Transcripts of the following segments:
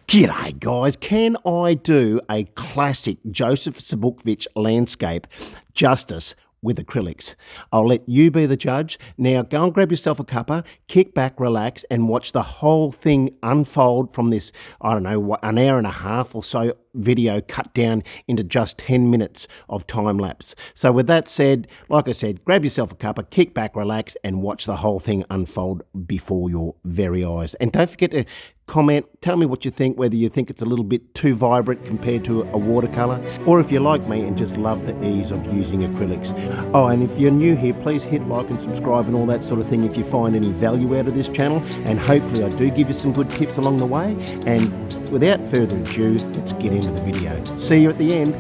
G'day guys, can I do a classic Joseph Zbukvic landscape justice with acrylics? I'll let you be the judge. Now go and grab yourself a cuppa, kick back, relax and watch the whole thing unfold from this, I don't know, an hour and a half or so video cut down into just 10 minutes of time lapse. So with that said, like I said, grab yourself a cuppa, kick back, relax and watch the whole thing unfold before your very eyes. And don't forget to comment, tell me what you think, whether you think it's a little bit too vibrant compared to a watercolour, or if you're like me and just love the ease of using acrylics. Oh, and if you're new here, please hit like and subscribe and all that sort of thing if you find any value out of this channel, and hopefully I do give you some good tips along the way. And without further ado, let's get into the video. See you at the end.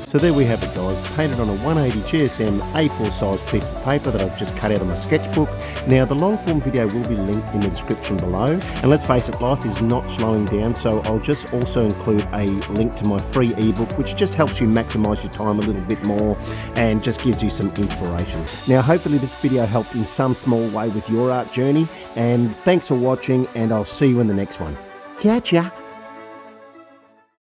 So there we have it, guys, painted on a 180 GSM A4 size piece of paper that I've just cut out of my sketchbook. Now the long form video will be linked in the description below, and let's face it, life is not slowing down, so I'll just also include a link to my free ebook, which just helps you maximise your time a little bit more and just gives you some inspiration. Now hopefully this video helped in some small way with your art journey, and thanks for watching, and I'll see you in the next one. Catch ya!